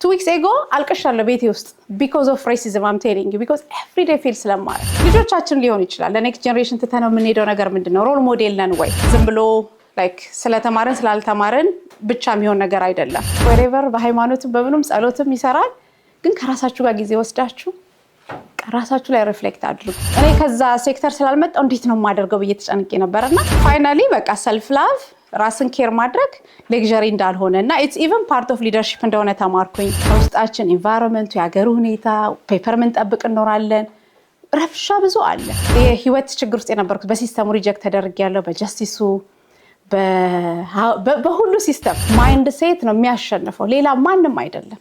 2 weeks ago አልቀሻለሁ ቤቴ ውስጥ because of racism I'm telling you because every day feel ስለማር ልጆቻችን ሊሆን ይችላል ለኔክስት ጀነሬሽን ተተነው የምንሄደው ነገር ምንድነው ሮል ሞዴል ነን ወይ ዝም ብሎ like ስለተማረን ስላልተማረን ብቻ የሚሆን ነገር አይደለም wherever በሃይማኖትም በምንም ጸሎትም ይሰራል ግን ከራሳችሁ ጋር ጊዜ ወስዳችሁ ራሳችሁ ላይ ሪፍሌክት አድርጉ እኔ ከዛ ሴክተር ስላልመጣው እንዴት ነው ማደርገው በየተጨነቄ ነበርና ፋይናሊ በቃ ሰልፍ ላቭ ራስን ኬር ማድረግ ሌክዠሪ እንዳልሆነና ኢትስ ኢቭን ፓርት ኦፍ ሊደርሺፕ እንደሆነ ተማርኩኝ ውስጣችን ኢንቫይሮንመንቱ ያገሩ ሁኔታ ፔፐርመንት ጠብቅ እንኖራለን ረፍሻ ብዙ አለ የህይወት ችግር ውስጥ የነበርኩት በሲስተሙ ሪጀክት ተደርጊያለሁ በጀስቲሱ በሁሉ ሲስተም ማይንድ ሴት ነው የሚያሸንፈው ሌላ ማንንም አይደለም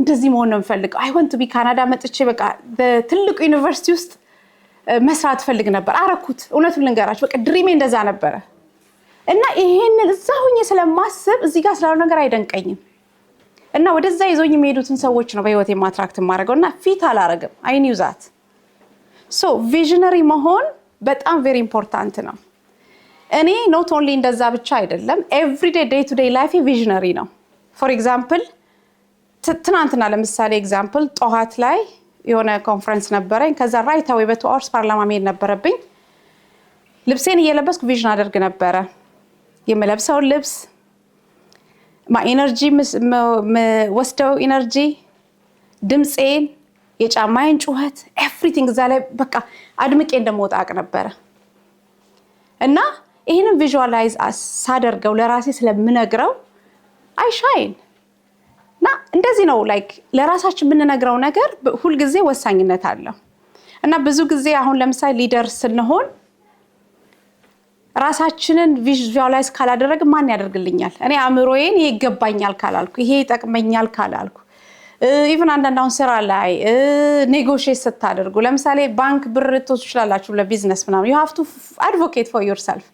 እንደዚህ መሆን ነው የምፈልገው I want to be ካናዳ መጥቼ በቃ በትልቁ ዩኒቨርሲቲ ውስጥ መስራት ፈልግ ነበር አረኩት እውነቱን ልንገራችሁ በቃ ድሪሜ እንደዛ ነበር እና ይሄንን እዛው ሆኜ ስለማስብ እዚህ ጋር ስላለው ነገር አይደንቀኝም እና ወደዛ ይዞኝ የሚሄዱትን ሰዎች ነው በህይወቴ ማትራክት ማድረግውና ፊት አላረግም I knew that so visionary መሆን በጣም very important ነው እኔ not only እንደዛ ብቻ አይደለም everyday day to day life visionary ነው for example ትናንትና ለምሳሌ ኤግዛምፕል ጧት ላይ የሆነ ኮንፈረንስ ነበረኝ ከዛ ራይት አዌይ በ2 hours ፓርላማ መሄድ ነበረብኝ ልብሴን እየለበስኩ ቪዥን አደርግ ነበር የምለብሰው ልብስ ኤነርጂ ወስደው ኤነርጂ ድምጼን የጫማዬን ጩኸት ኤቭሪቲንግ እዛ ላይ በቃ አድምቄ እንደምወጣ አቅ ነበር እና ይሄንን ቪዥዋላይዝ ሳደርገው ለራሴ ስለምነግረው አይ ሻይን ና እንደዚህ ነው ላይክ ለራሳችን የምንነግረው ነገር ሁሉ ጊዜ ወሳኝነት አለው እና ብዙ ጊዜ አሁን ለምሳሌ ሊደር ስንሆን ራሳችንን ቪዥዋላይዝ ካላደረግ ማን ያደርግልኛል እኔ አእምሮዬን ይገባኛል ካላልኩ ይሄ ይጠቅመኛል ካላልኩ ኢቭን አንዳንዳውን ስራ ላይ ኔጎሺዬት ስታደርጉ ለምሳሌ ባንክ ብር ትወስዳላችሁ ለቢዝነስ ምናምን you have to advocate for yourself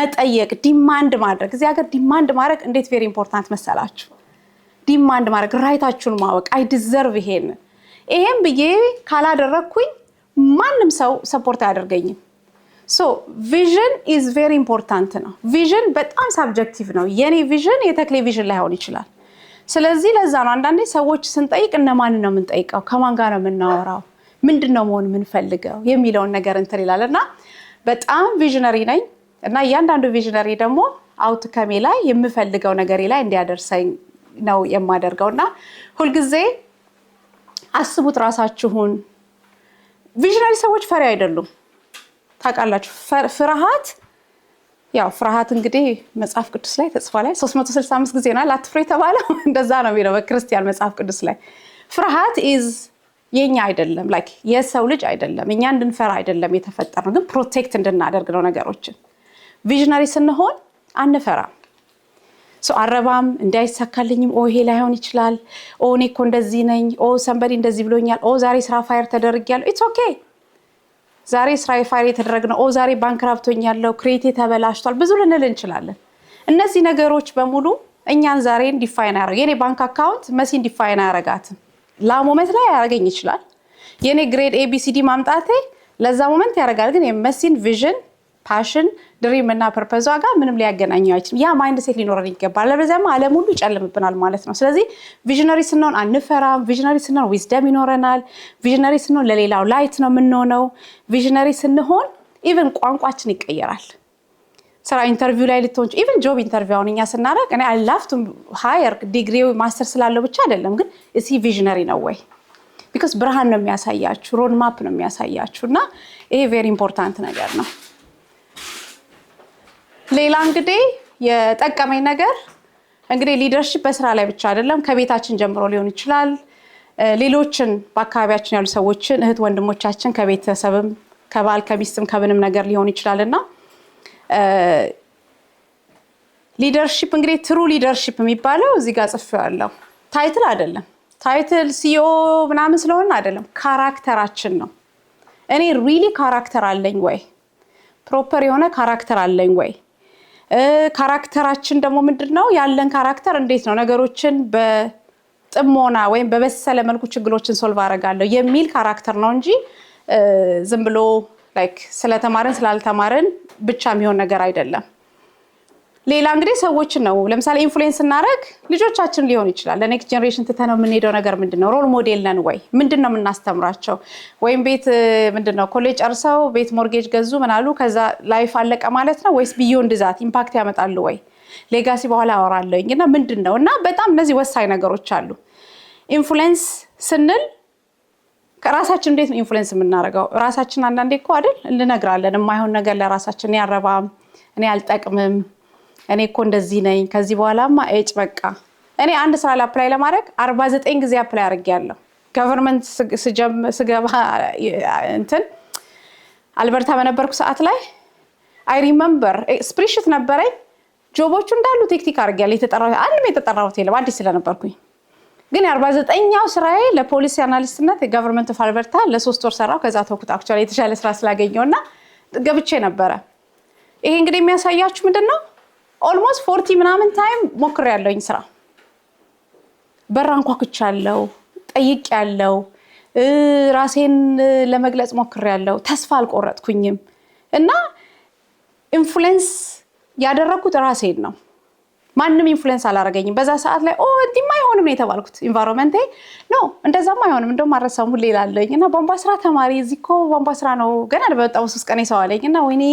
መጠየቅ ዲማንድ ማድረግ እዚህ ሀገር ዲማንድ ማድረግ እንዴት very important መሰላችሁ ዲማንድ ማድረግ ራይታችሁን ማወቅ አይ ዲዘርቭ ይሄን ብዬ ካላደረኩኝ ማንንም ሰው ሰፖርት አያደርገኝም so vision is very important ነው vision በጣም ሰብጀክቲቭ ነው የኔ vision የተክሌ vision ላይሆን ይችላል ስለዚህ ለዛ ነው አንዳንዴ ሰዎች ስንጠይቅ እነማን ነው የምንጠይቀው ከማን ጋር ነው የምናወራው ምንድነው መሆን የምንፈልገው የሚለውን ነገር እንትን ይላልና በጣም visionary ነኝ እና እያንዳንዱ visionary ደግሞ አውትካሜ ላይ የምፈልገው ነገር ላይ እንዲያደርሰኝ ነው የማደርገውና ሁሉ ጊዜ አስቡት ራሳችሁን ቪዥነሪ ሰዎች ፈሪ አይደሉም ታውቃላችሁ ፍርሃት እንግዲህ መጽሐፍ ቅዱስ ላይ ተጽፏል 365 ጊዜ ነው አትፍሩ የተባለው እንደዛ ነው የሚለው በክርስቲያን መጽሐፍ ቅዱስ ላይ ፍርሃት is የኛ አይደለም ላይክ የሰው ልጅ አይደለም እኛ እንድንፈራ አይደለም የተፈጠረው ግን ፕሮቴክት እንድናደርግ ነው ነገሮችን ቪዥነሪ ስንሆን አንፈራም so አረባም እንዳይሳካልኝም ይሄ ላይሆን ይችላል እኔ እኮ እንደዚህ ነኝ somebody እንደዚህ ብሎኛል ዛሬ ስራ ፋየር ተደርጊያለሁ it's okay ዛሬ ስራ ፋየር የተደረገው ዛሬ ባንክራፕቶኛለሁ ክሬዲት ተበላሽቷል ብዙ ልንል እንችላለን እነዚህ ነገሮች በሙሉ እኛን ዛሬን ዲፋይን ያደርጋል የኔ ባንክ አካውንት መሲን ዲፋይን ያደርጋት ሞመንት ላይ ያደርገኝ ይችላል የኔ ግሬድ ABCD ማምጣቴ ለዛ ሞመንት ያደርጋል ግን የመሲን ቪዥን ፓሽን ድሪም እና ፐርፐዝ ጋር ምንም ሊያገናኘው አይችልም ያ ማይንድ ሴት ሊኖረን ይገባል ለበዛማ ዓለም ሁሉ ይጨልምብናል ማለት ነው ስለዚህ ቪዥነሪ ስንሆን አንፈራም ቪዥነሪ ስንሆን ዊዝደም ይኖረናል ቪዥነሪ ስንሆን ለሌላው ላይት ነው የምንሆነው ቪዥነሪ ስንሆን ኢቭን ቋንቋችን ይቀየራል ስራ ኢንተርቪው ላይ ልትሆን ኢቭን ጆብ ኢንተርቪው አሁንኛ ስናደርግ እኔ I love to hire ዲግሪ ማስተር ስላለው ብቻ አይደለም ግን እዚህ ቪዥነሪ ነው ወይ because ብርሃን ነው የሚያሳያችሁ ሮድ ማፕ ነው የሚያሳያችሁና ይሄ very important ነገር ነው ሌላ እንግዲህ የጠቀመኝ ነገር እንግዲህ ሊደርሺፕ በስራ ላይ ብቻ አይደለም ከቤታችን ጀምሮ ሊሆን ይችላል ሌሎችን በአካባቢያችን ያሉ ሰዎችን እህት ወንድሞቻችን ከቤተሰብም ከባል ከሚስትም ከምንም ነገር ሊሆን ይችላልና ሊደርሺፕ እንግዲህ ትሩ ሊደርሺፕ የሚባለው እዚህ ጋር ጽፌዋለሁ ታይትል አይደለም ታይትል ሲኦ ምናምን ስለሆነ አይደለም ካራክተራችን ነው እኔ ሪሊ ካራክተር አለኝ ወይ ፕሮፐር የሆነ ካራክተር አለኝ ወይ ካራክተራችን ደግሞ ምንድነው ያለን ካራክተር እንዴት ነው ነገሮችን በጥሞና ወይም በበሰለ መልኩ ችግሮችን ሶልቭ አደርጋለሁ የሚል ካራክተር ነው እንጂ ዝም ብሎ ላይክ ስለተማረን ስላልተማረን ብቻ የሚሆን ነገር አይደለም። ሌላ እንግዲህ ሰዎች ነው ለምሳሌ ኢንፍሉዌንስ እናደርግ ልጆቻችን ሊሆን ይችላል ለኔክስት ጄነሬሽን ተተነው የምንሄደው ነገር ምንድነው ሮል ሞዴል ነን ወይ ምንድነው የምናስተምራቸው ወይም ቤት ምንድነው ኮሌጅ ጨርሰው ቤት ሞርጌጅ ገዙ ምናሉ ከዛ ላይፍ አለቀ ማለት ነው ወይስ ቢዮንድ ዛት ኢምፓክት ያመጣሉ ወይ ሌጋሲ በኋላ አወራለሁኝና ምንድነው እና በጣም እነዚህ ወሳኝ ነገሮች አሉ። ኢንፍሉዌንስ ስንል ከራሳችን እንዴት ነው ኢንፍሉዌንስ የምናደርገው ራሳችን አንዳንዴ እኮ አይደል እንነግራለን የማይሆን ነገር ለራሳችን ያረባም እኔ አልጠቅምም እኔ እኮ እንደዚህ ነኝ ከዚህ በኋላማ እጭ በቃ እኔ አንድ ስራ አፕላይ ለማድረግ 49 ጊዜ አፕላይ አድርጌያለሁ ገቨርንመንት ስገባ እንትን አልበርታ በነበርኩ ሰዓት ላይ አይ ሪሜምበር ስፕሪሽት ነበረኝ ጆቦቹ እንዳሉ ቴክቲክ አድርጌያለሁ የተጠራሁት የለም አዲስ ስለነበርኩኝ ግን 49ኛው ስራዬ ለፖሊሲ አናሊስትነት የገቨርንመንት ኦፍ አልበርታ ለ3 ወር ሰራው ከዛ ተውኩት አክቹአሊ የተሻለ ስራ ስላገኘውና ገብቼ ነበር። ይሄ እንግዲህ የሚያሳያችሁ ምንድነው ኦልሞስት 40 ምናምን ታይም ሞክሬያለሁኝ ስራ በራንኳኩቻለሁ ጠይቄያለሁ ራሴን ለመግለጽ ሞክሬያለሁ ተስፋ አልቆረጥኩኝም እና ኢንፍሉዌንስ ያደረኩት ራሴን ነው ማንንም ኢንፍሉዌንስ አላረገኝም በዛ ሰዓት ላይ እንዲማ አይሆንም ነው የተባልኩት ኢንቫይሮንመንት ነው እንደዛማ አይሆንም እንደውም አረሳም ሁሌ ይላለኝና ቧንቧ ስራ ተማሪ እዚኮ ቧንቧ ስራ ነው ገና በጣም 3 ቀን ይሰዋለኝና ወይኔ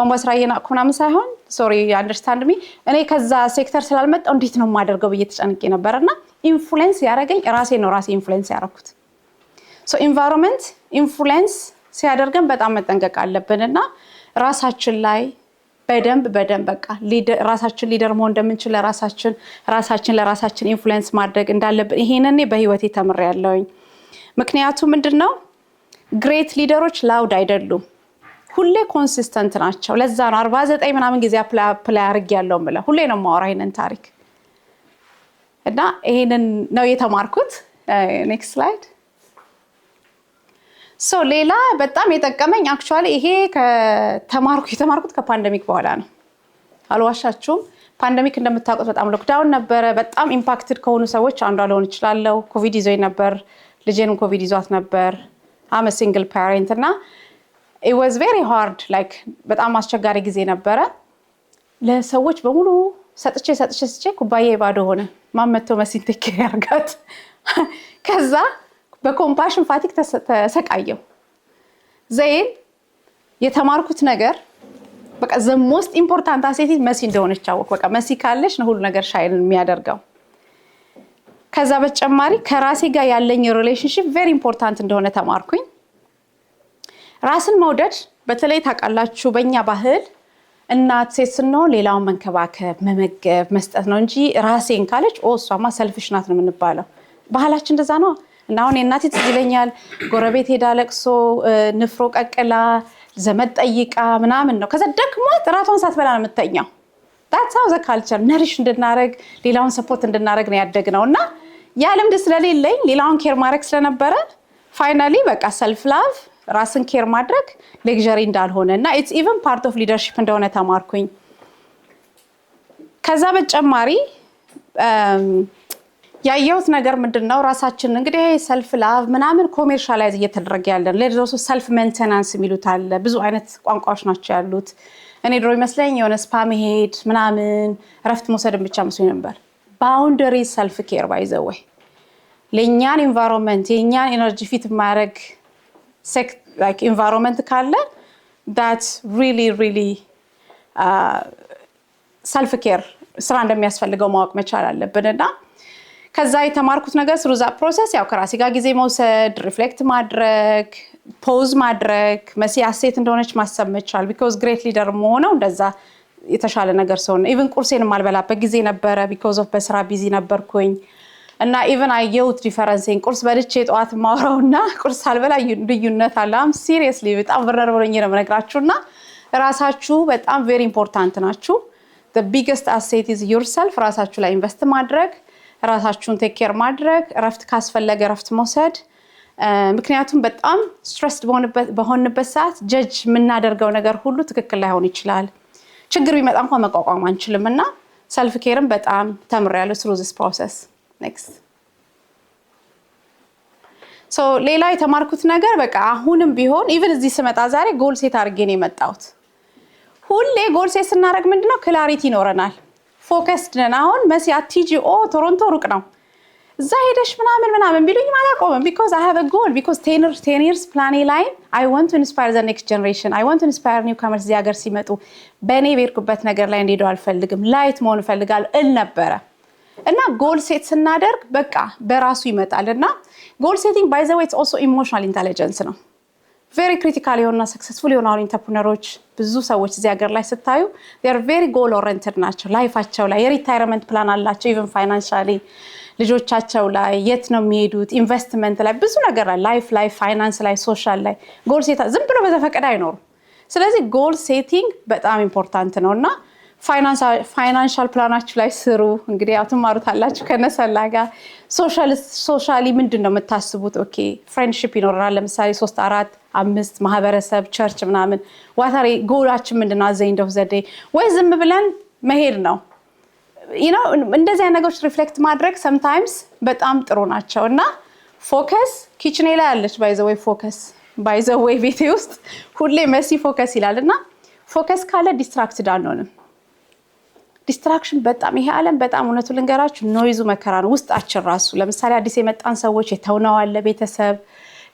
ቧንቧ ስራ የናቅኩ ምናምን ሳይሆን ሶሪ አንደርስታንድ ሚ እኔ ከዛ ሴክተር ስላልመጣው እንዴት ነው ማደርገው በየተጨንቄ ነበርና ኢንፍሉዌንስ ያረገኝ ራሴ ነው ራሴ ኢንፍሉዌንስ ያረኩት ሶ ኢንቫይሮንመንት ኢንፍሉዌንስ ሲያደርገን በጣም መጠንቀቅ አለብንና ራሳችን ላይ በደንብ በቃ ራሳችን ሊደር መሆን እንደምንችል ለራሳችን ኢንፍሉዌንስ ማድረግ እንዳለብን ይሄንን በህይወቴ ተምሬያለሁኝ። ምክንያቱም ምንድነው ግሬት ሊደሮች ላውድ አይደሉም ሁሌ ኮንሲስተንት ናቸው። ለዛ ነው 49 ምናምን ጊዜ አፕላይ አድርጌያለሁ ማለት ሁሌ ነው ማወራ ይሄንን ታሪክ እና ይሄንን ነው የተማርኩት። ኔክስት ስላይድ ሶ ሌላ በጣም የጠቀመኝ አክቹአሊ ይሄ የተማርኩት ከፓንደሚክ በኋላ ነው አልዋሻችሁም ፓንደሚክ እንደምታውቁት በጣም ሎክዳውን ነበረ በጣም ኢምፓክትድ ከሆኑ ሰዎች አንዷ ልሆን ይችላልው ኮቪድ ይዞኝ ነበር ልጄንም ኮቪድ ይዟት ነበር I'm a single parent እና it was very hard like በጣም አስቸጋሪ ጊዜ ነበረ ለሰዎች በሙሉ ሰጥቼ ኩባዬ ባዶ ሆነ ማመቶ መሲን ተከረ ያርጋት ከዛ በኮምፓሽን ፋቲክ ተሰቃየው ዘይን የተማርኩት ነገር በቃ the most important asset መሲ እንደሆነች አወቅ በቃ መሲ ካለሽ ነው ሁሉ ነገር ሻይን የሚያደርገው ከዛ በተጨማሪ ከራሴ ጋር ያለኝ ሪሌሽንሺፕ very important እንደሆነ ተማርኩኝ። ራስን መውደድ በተለይ ታውቃላችሁ በእኛ ባህል እናት ሴት ስንሆን ሌላውን መንከባከብ መመገብ መስጠት ነው እንጂ ራሴን ካለች እሷማ ሰልፊሽ ናት ነው የምንባለው ባህላችን እንደዛ ነው እና አሁን እናቴ ትዝ ይለኛል ጎረቤት ሄዳ ለቅሶ ንፍሮ ቀቅላ ዘመድ ጠይቃ ምናምን ነው ከዛ ደክሟት ራቷን ሳትበላ ነው የምትተኛው that's how the culture ነሪሽ እንድናረግ ሌላውን ሰፖርት እንድናረግ ነው ያደግነውና ያ ልምድ ስለሌለኝ ሌላውን ኬር ማድረግ ስለነበረ ፋይናሊ በቃ ሰልፍ ላቭ ራስን ኬር ማድረግ ሌክዠሪ እንዳልሆነና it's even part of leadership እንደሆነ ተማርኩኝ። ከዛ በተጨማሪ ያየሁት ነገር ምንድነው ራሳችን እንግዲህ ሰልፍ ላቭ ምናምን ኮሜርሻላይዝ እየተደረገ ያለ ለድሮስ ሰልፍ ሜንቴናንስ የሚሉት አለ ብዙ አይነት ቋንቋዎች ናቸው ያሉት እኔ ድሮ ይመስለኝ የሆነ ስፓ መሄድ ምናምን ረፍት መውሰድን ብቻ መስሎኝ ነበር ባውንደሪ ሰልፍ ኬር ባይዘው ለኛን ኢንቫይሮንመንት የኛን ኤነርጂ ፊት ማድረግ like environment ካለ that's really self care ስራ እንደሚያስፈልገው ማወቅ መቻል አለብንና ከዛ የተማርኩት ነገር through that process ያው ከራሴ ጋር ጊዜ መውሰድ ሪፍሌክት ማድረግ ፖዝ ማድረግ መሲ አሴት እንደሆነች ማሰብ መቻል because great leader መሆነው እንደዛ የተሻለ ነገር ሰው ነው even ቁርሴን ማልበላበት ጊዜ ነበረ because of በስራ ቢዚ ነበርኩኝ እና even አየሁት ዲፈረንስን ቁርስ በልቼ ጧት ማውራውና ቁርስ አልበላ ልዩነት አለ am seriously በጣም ወረርበረኝ ነው የምነግራችሁና ራሳችሁ በጣም very important ናችሁ the biggest asset is yourself ራሳችሁ ላይ ኢንቨስት ማድረግ ራሳችሁን ቴክ ኬር ማድረግ ረፍት ካስፈለገ ረፍት መውሰድ ምክንያቱም በጣም ስትሬስድ በሆንበት ሰዓት ጀጅ የምናደርገው ነገር ሁሉ ትክክል ላይሆን ይችላል ችግር ቢመጣ እንኳን መቋቋም አንችልምና ሰልፍ ኬርም በጣም ተምሬያለሁ through this process next ሶ ሌላ የተማርኩት ነገር በቃ አሁንም ቢሆን ኢቭን እዚህ ስመጣ ዛሬ ጎል ሴት አድርጌ ነው የመጣሁት። ሁሌ ጎል ሴት ስናደርግ ምንድነው ክላሪቲ ይኖረናል፣ ፎከስድ ነን። አሁን መሲ አትጂኦ ቶሮንቶ ሩቅ ነው እዛ ሄደሽ ምናምን ቢሉኝ አላቆምም because I have a goal because 10 years ፕላኔ ላይ I want to inspire the next generation, I want to inspire newcomers እዚህ ሀገር ሲመጡ በእኔ ቤርኩበት ነገር ላይ እንዲሄዱ አልፈልግም፣ ላይት መሆን እፈልጋለሁ እል ነበረ። እና ጎል ሴት ስናደርግ በቃ በራሱ ይመጣልና ጎል ሴቲንግ by the way it's also emotional intelligence ነው። very critical የሆኑና successful የሆኑ ኢንተርፕረነሮች ብዙ ሰዎች እዚህ ሀገር ላይ ስታዩ they are very goal oriented ናቸው። ላይፋቸው ላይ የሪታየርመንት ፕላን አላቸው even financially ልጆቻቸው ላይ የት ነው የሚሄዱት ኢንቨስትመንት ላይ ብዙ ነገር ላይ ላይፍ ፋይናንስ ላይ ሶሻል ላይ ጎል ሴት ዝም ብሎ በተፈቀደ አይኖሩ። ስለዚህ ጎል ሴቲንግ በጣም ኢምፖርታንት ነውና ፋይናንሻል ፕላናችሁ ላይ ስሩ። እንግዲህ ያው ትማሩታላችሁ ከነሰላ ጋር ሶሻሊ ምንድነው የምታስቡት? ኦኬ ፍሬንድሺፕ ይኖርናል ለምሳሌ 3 4 5 ማህበረሰብ ቸርች ምናምን ዋታሪ ጎላችን ምንድነው አዘይንድ ኦፍ ዘ ዴይ ወይ ዝም ብለን መሄድ ነው እንደዚህ ነገሮች ሪፍሌክት ማድረግ sometimes በጣም ጥሩ ናቸውና ፎከስ ኪችኔ ላይ አለች by the way ቤቴ ውስጥ ሁሌ መሲ ፎከስ ይላልና ፎከስ ካለ ዲስትራክትድ አንሆንም። ዲስትራክሽን በጣም ይሄ ዓለም በጣም እውነቱ ልንገራችሁ ኖይዙ መከራ ነው ውስጣችን ራሱ። ለምሳሌ አዲስ የመጣን ሰዎች የተውነው አለ ቤተሰብ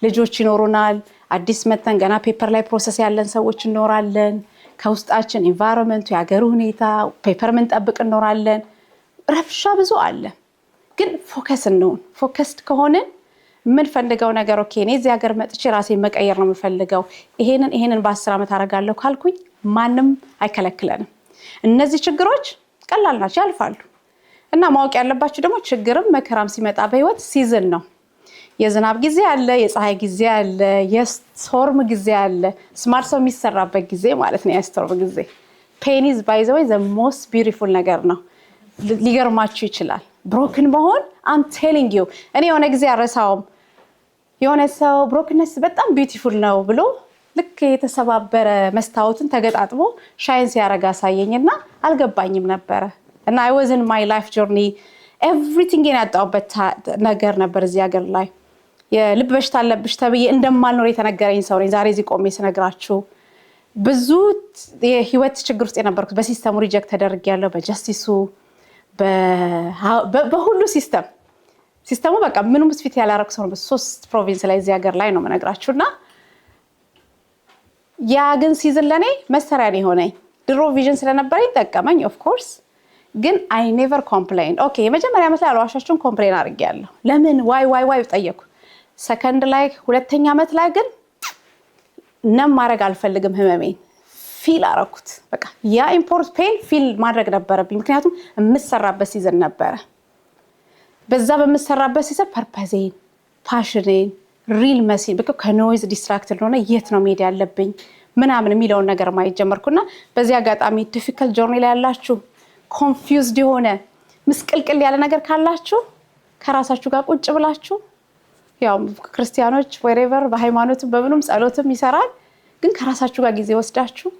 ልጆች ይኖሩናል። አዲስ መተን ገና ፔፐር ላይ ፕሮሰስ ያለን ሰዎች እንኖራለን። ከውስጣችን ኢንቫይሮንመንቱ ያገሩ ሁኔታ ፔፐር ምን ጠብቅ እንኖራለን። ረፍሻ ብዙ አለ። ግን ፎከስ እንሁን። ፎከስድ ከሆነ ምን ፈልገው ነገር ኦኬ እኔ እዚህ ሀገር መጥቼ ራሴን መቀየር ነው የምፈልገው ይሄንን በ10 አመት አደርጋለሁ ካልኩኝ ማንም አይከለክለንም። እነዚህ ችግሮች ቀላል ናቸው ያልፋሉ። እና ማወቅ ያለባችሁ ደግሞ ችግርም መከራም ሲመጣ በህይወት ሲዝን ነው። የዝናብ ጊዜ አለ፣ የፀሐይ ጊዜ አለ፣ የስቶርም ጊዜ አለ። ስማርት ሰው የሚሰራበት ጊዜ ማለት ነው የስቶርም ጊዜ። pain is by the way the most beautiful ነገር ነው። ሊገርማችሁ ይችላል ብሮክን መሆን I'm telling you እኔ የሆነ ጊዜ አረሳውም የሆነ ሰው ብሮክነስ በጣም ቢዩቲፉል ነው ብሎ ልክ የተሰባበረ መስታወትን ተገጣጥሞ ሻይን ሲያረጋ ሳየኝና አልገባኝም ነበር። እና I was in my life journey everything ያጣውበት ነገር ነበር እዚህ ሀገር ላይ የልብ በሽታ አለብሽ ተብዬ እንደማልኖር የተነገረኝ ሰው ነኝ። ዛሬ እዚህ ቆሜ ስነግራችሁ ብዙ የህይወት ችግር ውስጥ የነበርኩት በሲስተሙ ሪጀክት ተደርጌያለሁ፣ በጀስቲሱ በሁሉ ሲስተሙ በቃ ምንም ስፊት ያላረኩ ሰው ነው። በ3 ፕሮቪንስ ላይ እዚህ ሀገር ላይ ነው መነግራችሁና ያ ግን ሲዝን ለኔ መሰሪያ ነው ሆነኝ። ድሮ ቪዥን ስለነበረኝ ተጠቀመኝ ኦፍ ኮርስ ግን I never complained። ኦኬ የመጀመሪያ ዓመት ላይ አልዋሻችሁም ኮምፕሌን አድርጌያለሁ። ለምን ዋይ ጠየቁ። ሰከንድ ላይ ሁለተኛ ዓመት ላይ ግን ማድረግ አልፈልግም ህመሜን ፊል አረኩት። በቃ ያ ኢምፖርት ፔን ፊል ማድረግ ነበረብኝ ምክንያቱም የምሰራበት ሲዝን ነበረ። በዛ በምሰራበት ሲዝን ፐርፐዜን ፓሽኔን ሪል መሲን በቃ ከኖይዝ ዲስትራክትድ ሆነ የት ነው መሄድ ያለብኝ ምናምን የሚለውን ነገር ማየት ጀመርኩና በዚህ አጋጣሚ ዲፊካልት ጆርኒ ላይ ያላችሁ ኮንፊውዝድ የሆነ ምስቅልቅል ያለ ነገር ካላችሁ ከራሳችሁ ጋር ቁጭ ብላችሁ ያው ክርስቲያኖች wherever በሃይማኖትም በምንም ጸሎትም ይሰራል ግን ከራሳችሁ ጋር ጊዜ ወስዳችሁ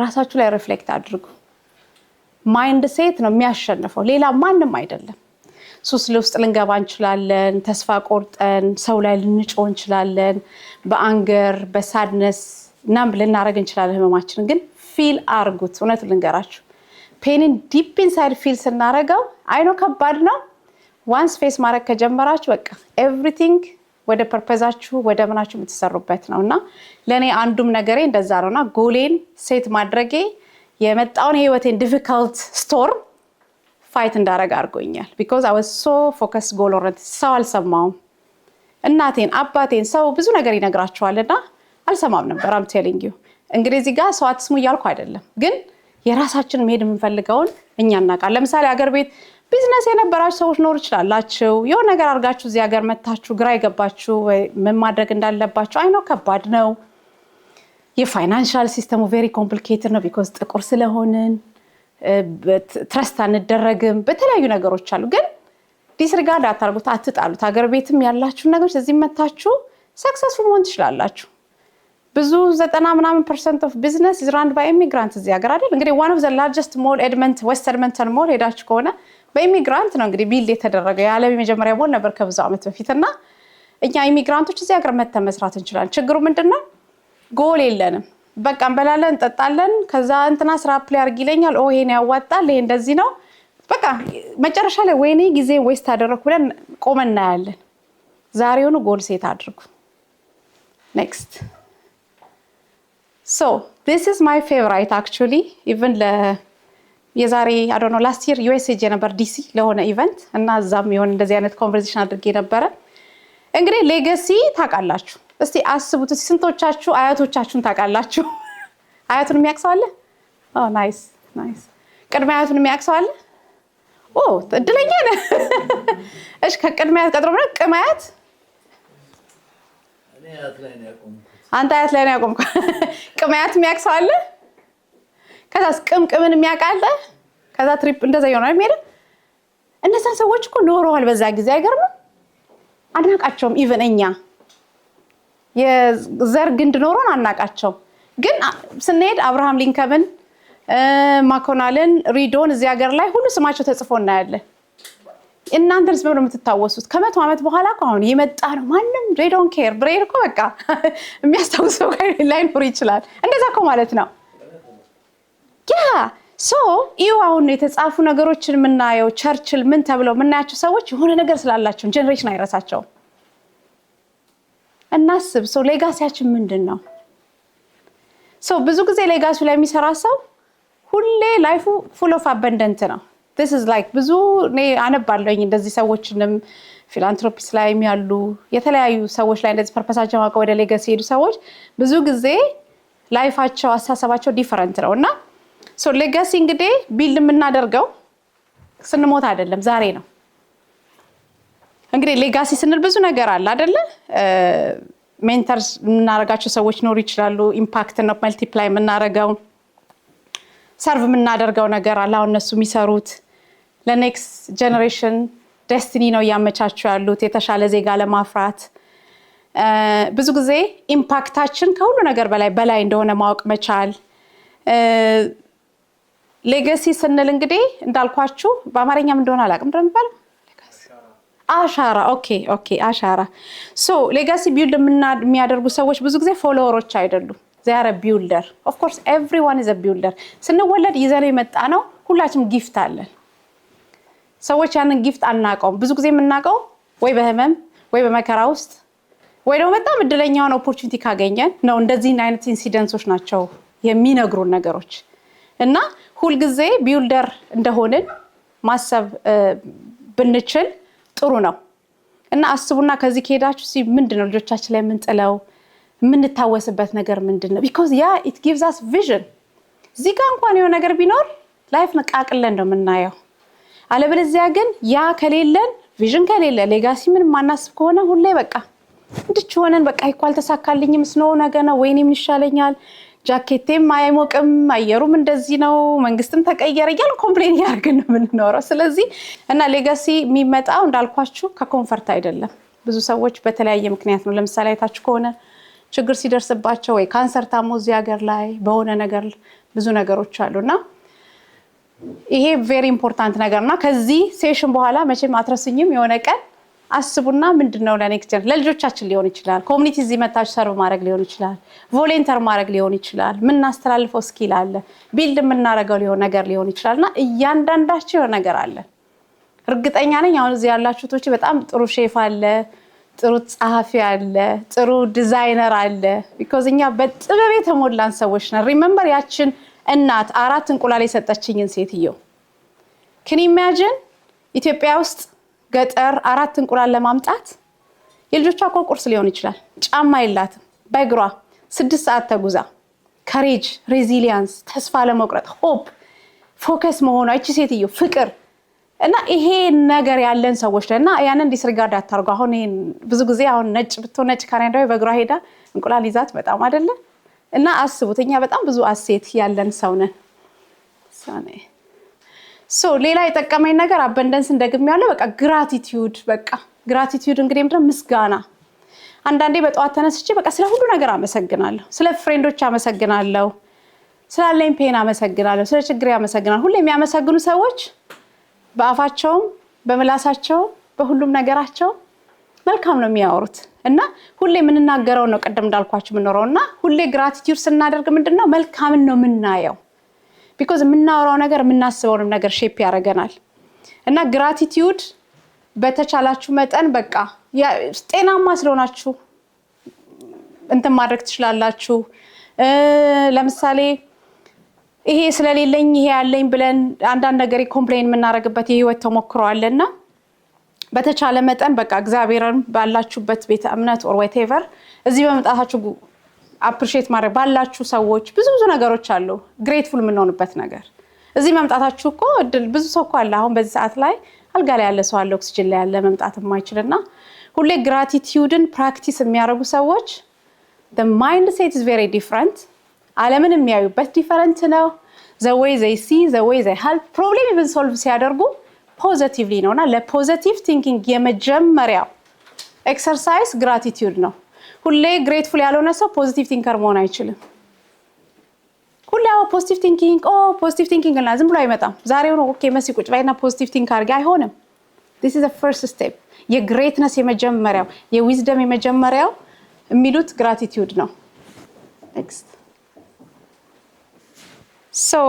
ራሳችሁ ላይ ሪፍሌክት አድርጉ። ማይንድ ሴት ነው የሚያሸንፈው ሌላ ማንንም አይደለም። ሱስ ውስጥ ልንገባ እንችላለን፣ ተስፋ ቆርጠን ሰው ላይ ልንጮህ እንችላለን፣ በአንገር በሳድነስ ናም ልናረግ እንችላለን። ህመማችንን ግን ፊል አርጉት። እውነቱን ልንገራችሁ ፔንን ዲፕ ኢንሳይድ ፊል ስናረጋው አይኖ ከባድ ነው። ዋንስ ፌስ ማድረግ ከጀመራችሁ በቃ ኤቭሪቲንግ ወደ ፐርፐዛችሁ ወደ ምናችሁ የምትሰሩበት ነውና ለኔ አንዱም ነገሬ እንደዛ ነውና ጎሌን ሴት ማድረጌ የመጣውን ህይወቴን ዲፊካልት ስቶርም ፋይት እንዳረጋ አድርጎኛል because I was so focused goal oriented። ሰው አልሰማውም። እናቴን አባቴን ሰው ብዙ ነገር ይነግራቸዋልና አልሰማም ነበር። I'm telling you እንግዲህ እዚህ ጋር ሰው አትስሙ እያልኩ አይደለም ግን የራሳችን መሄድ የምንፈልገውን እኛ እናውቃለን። ለምሳሌ ሀገር ቤት ቢዝነስ የነበራችሁ ሰዎች ኖር ይችላልላችሁ የሆነ ነገር አድርጋችሁ እዚህ ሀገር መታችሁ ግራ ይገባችሁ ምን ማድረግ እንዳለባችሁ አይ ነው ከባድ ነው። የፋይናንሻል ሲስተሙ very complicated ነው because ጥቁር ስለሆነን ትረስት አንደረግም በተለያዩ ነገሮች አሉ። ግን ዲስሪጋርድ አታርጉት፣ አትጣሉት። ሀገር ቤትም ያላችሁ ነገሮች እዚህ መታችሁ ሰክሰስፉል መሆን ትችላላችሁ። ብዙ 90% of business is run by immigrants እዚህ ሀገር አይደል? እንግዲህ one of the largest mall West Edmonton mall ሄዳችሁ ከሆነ በኢሚግራንት ነው እንግዲህ ቢልድ የተደረገው። የዓለም የመጀመሪያ ሞል ነበር ከብዙ ዓመት በፊትና እኛ ኢሚግራንቶች እዚህ ሀገር መተን መስራት እንችላለን። ችግሩ ምንድነው? ጎል የለንም። በቃ እንበላለን እንጠጣለን። ከዛ እንትና ስራ አፕላይ አድርግ ይለኛል። ይሄን ያዋጣል፣ ይሄ እንደዚህ ነው። በቃ መጨረሻ ላይ ወይኔ ጊዜ ዌስት አደረኩ ብለን ቆመን እናያለን። ዛሬውኑ ጎል ሴት አድርጉ። ኔክስት so this is my favorite actually even የዛሬ I don't know last year US ሄጄ ነበር ዲሲ ለሆነ ኢቨንት እና እዛም የሆነ እንደዚህ አይነት ኮንቨርሴሽን አድርጌ ነበር። እንግዲህ ሌጋሲ ታውቃላችሁ። እስቲ አስቡት ስንቶቻችሁ አያቶቻችሁን ታውቃላችሁ? አያቱን የሚያውቅ ሰው አለ? ናይስ ናይስ። ቅድመ አያቱን የሚያውቅ ሰው አለ? እድለኛ ነህ። እሺ ከቅድመ አያት ቀጥሮ ማለት ቅድመ አያት እኔ አያት ላይ ነው ያቆምኩት። አንተ አያት ላይ ነው ያቆምኩት። ቅድመ አያት የሚያውቅ ሰው አለ? ከዛስ ቅምቅምን የሚያውቅ አለ? ከዛ ትሪፕ እንደዛ ይሆናል የሚሄድ። እነዛ ሰዎች እኮ ኖረዋል በዛ ጊዜ። አይገርምም? አናቃቸውም። ኢቭን እኛ የዘር ግንድ ኖሮን አናቃቸው። ግን ስንሄድ አብርሃም ሊንከንን ማኮናልን ሪዶን እዚህ ሀገር ላይ ሁሉ ስማቸው ተጽፎ እናያለን። እናንተስ በምን የምትታወሱት? ከመቶ ዓመት በኋላ እኮ አሁን የመጣ ነው። ማንም ሬዶን ኬር ብሬር እኮ በቃ የሚያስታውሰው ላይኖር ይችላል። እንደዛ እኮ ማለት ነው። ይኸው አሁን የተጻፉ ነገሮችን የምናየው ቸርችል ምን ተብለው የምናያቸው ሰዎች የሆነ ነገር ስላላቸው ጀነሬሽን አይረሳቸውም። እናስብ። ሌጋሲያችን ምንድን ነው? ብዙ ጊዜ ሌጋሲው ላይ የሚሰራ ሰው ሁሌ ላይፉ ፉል ኦፍ አበንደንት ነው። this is like ብዙ እኔ አነባለሁኝ እንደዚህ ሰዎችንም ፊላንትሮፒስ ላይ ያሉ የተለያዩ ሰዎች ላይ እንደዚህ ፐርፐሳቸው አውቀው ወደ ሌጋሲ ሄዱ ሰዎች ብዙ ጊዜ ላይፋቸው አሳሰባቸው ዲፈረንት ነውና ሌጋሲ እንግዲህ ቢልድ የምናደርገው ስንሞት አይደለም፣ ዛሬ ነው። እንግዲህ ሌጋሲ ስንል ብዙ ነገር አለ አይደለ? ሜንተርስ የምናደርጋቸው ሰዎች ኖሩ ይችላሉ። ኢምፓክት ነው መልቲፕላይ የምናደርገው፣ ሰርቭ የምናደርገው ነገር አለ። አሁን እነሱ የሚሰሩት ለኔክስት ጀነሬሽን ዴስቲኒ ነው እያመቻቹ ያሉት የተሻለ ዜጋ ለማፍራት። ብዙ ጊዜ ኢምፓክታችን ከሁሉ ነገር በላይ እንደሆነ ማወቅ መቻል። ሌጋሲ ስንል እንግዲህ እንዳልኳችሁ በአማርኛም እንደሆነ አላውቅም እንደምባል አሻራ። ኦኬ አሻራ። ሌጋሲ ቢልድ የሚያደርጉ ሰዎች ብዙ ጊዜ ፎሎወሮች አይደሉም። they are a builder. of course everyone is a builder. ስንወለድ ይዘነው የመጣ ነው። ሁላችንም ጊፍት አለን። ሰዎች ያንን ጊፍት አናውቀውም። ብዙ ጊዜ የምናውቀው ወይ በህመም ወይ በመከራ ውስጥ ወይ ደግሞ በጣም እድለኛውን ኦፖርቹኒቲ ካገኘን ነው። እንደዚህ አይነት ኢንሲደንሶች ናቸው የሚነግሩን ነገሮች። እና ሁልጊዜ ቢልደር እንደሆንን ማሰብ ብንችል ጥሩ ነው። እና አስቡና ከዚህ ከሄዳችሁ ምንድነው ልጆቻችን ላይ የምንጥለው የምንታወስበት ነገር ምንድነው? because it gives us vision። እዚህ ጋር እንኳን የሆነ ነገር ቢኖር ላይፍ ነቃቅለን ነው የምናየው። አለበለዚያ ግን ያ ከሌለን ቪዥን ከሌለ ሌጋሲ ምንም ማናስብ ከሆነ ሁሌ በቃ እንድች ሆነን በቃ ይኳል ተሳካልኝም ስኖው ነገር ነው ወይኔ ምን ይሻለኛል፣ ጃኬቴም አይሞቅም፣ አየሩም እንደዚህ ነው፣ መንግስትም ተቀየረ እያልን ኮምፕሌን ያርገን ነው የምንኖረው። ስለዚህ እና ሌጋሲ የሚመጣው እንዳልኳችሁ ከኮምፈርት አይደለም። ብዙ ሰዎች በተለያየ ምክንያት ነው። ለምሳሌ አይታችሁ ከሆነ ችግር ሲደርስባቸው ወይ ካንሰር ታሞ እዚህ ሀገር ላይ በሆነ ነገር ብዙ ነገሮች አሉና ይሄ ቬሪ ኢምፖርታንት ነገርና ከዚህ ሴሽን በኋላ መቼም አትረሱኝም። የሆነ ቀን አስቡና ምንድነው ለኔክስት ጀነሬሽን ለልጆቻችን ሊሆን ይችላል፣ ኮሚኒቲ እዚህ መታችሁ ሰርቭ ማድረግ ሊሆን ይችላል፣ ቮለንተር ማድረግ ሊሆን ይችላል፣ ምናስተላልፈው ስኪል አለ፣ ቢልድ የምናደርገው ነገር ሊሆን ይችላልና እያንዳንዳቸው የሆነ ነገር አለ። እርግጠኛ ነኝ አሁን እዚህ ያላችሁት በጣም ጥሩ ሼፍ አለ፣ ጥሩ ጸሐፊ አለ፣ ጥሩ ዲዛይነር አለ። because እኛ በጥበብ የተሞላን ሰዎች ነን። ሪሜምበር ያችን እናት 4 እንቁላል የሰጠችኝን ሴትዮ can you imagine ኢትዮጵያ ውስጥ ገጠር 4 እንቁላል ለማምጣት የልጆቿ ቁርስ ሊሆን ይችላል፣ ጫማ የላትም፣ በእግሯ 6 ሰዓት ተጉዛ courage resilience ተስፋ ለመቁረጥ hope ፎከስ መሆኗ እቺ ሴትዮ ፍቅር እና ይሄ ነገር ያለን ሰዎች ለና ያንን ዲስሪጋርድ አታርጉ። አሁን ይሄን ብዙ ጊዜ አሁን ነጭ ብትሆነጭ ካናዳዊ በእግሯ ሄዳ እንቁላል ይዛት በጣም አይደለ እና አስቡትኛ በጣም ብዙ አሴት ያለን ሰው ነን። ሌላ የጠቀመኝ ነገር አበንደንስ እንደግም በቃ ግራቲቲዩድ እንግዲህ ምንድነው? ምስጋና። አንዳንዴ በጠዋት ተነስቼ በቃ ስለ ሁሉ ነገር አመሰግናለሁ። ስለ ፍሬንዶች አመሰግናለሁ፣ ስላለኝ ፔን አመሰግናለሁ፣ ስለ ችግሬ አመሰግናለሁ። ሁሌ የሚያመሰግኑ ሰዎች በአፋቸውም በመላሳቸው በሁሉም ነገራቸው መልካም ነው የሚያወሩት እና ሁሌ የምንናገረው ነው ቀደም እንዳልኳችሁ የምንኖረውና ሁሌ ግራቲቲዩድ ስናደርግ ምንድነው መልካምን ነው የምናየው because የምናወራው ነገር የምናስበው ነገር ሼፕ ያደርገናል እና ግራቲቲዩድ በተቻላችሁ መጠን በቃ ጤናማ ስለሆናችሁ እንትን ማድረግ ትችላላችሁ ለምሳሌ ይሄ ስለሌለኝ ይሄ ያለኝ ብለን አንዳንድ ነገር ኮምፕሌን የምናደርግበት የህይወት ተሞክሮ አለና በተቻለ መጠን በቃ እግዚአብሔርን ባላችሁበት ቤተ እምነት or whatever እዚህ በመጣታችሁ አፕሪሺየት ማድረግ ባላችሁ ሰዎች ብዙ ነገሮች አሉ ግሬትፉል የምንሆንበት ነገር እዚህ መምጣታችሁ እኮ ብዙ ሰው እኮ አለ አሁን በዚህ ሰዓት ላይ አልጋ ላይ ያለ ሰው አለ ኦክሲጅን ላይ ያለ መምጣት የማይችልና ሁሌ ግራቲቲዩድን ፕራክቲስ የሚያደርጉ ሰዎች the mindset is very different ዓለምን የሚያዩበት ዲፈረንት ነው the way they see the way they help problem even solve ሲያደርጉ ፖዚቲቭሊ ነውና ለፖዚቲቭ ቲንኪንግ የመጀመሪያው ኤክሰርሳይዝ ግራቲቲዩድ ነው ሁሌ ግሬትፉል ያልሆነ ሰው ፖዚቲቭ ቲንከር መሆን አይችልም ሁሌ ፖዚቲቭ ቲንኪንግ እና ዝም ብሎ አይመጣም ዛሬው ነው ኦኬ መሲ ቁጭ ባይና ፖዚቲቭ ቲንክ አድርጋ አይሆንም this is the first step የግሬትነስ የመጀመሪያው የዊዝደም የመጀመሪያው የሚሉት ግራቲቲዩድ ነው next so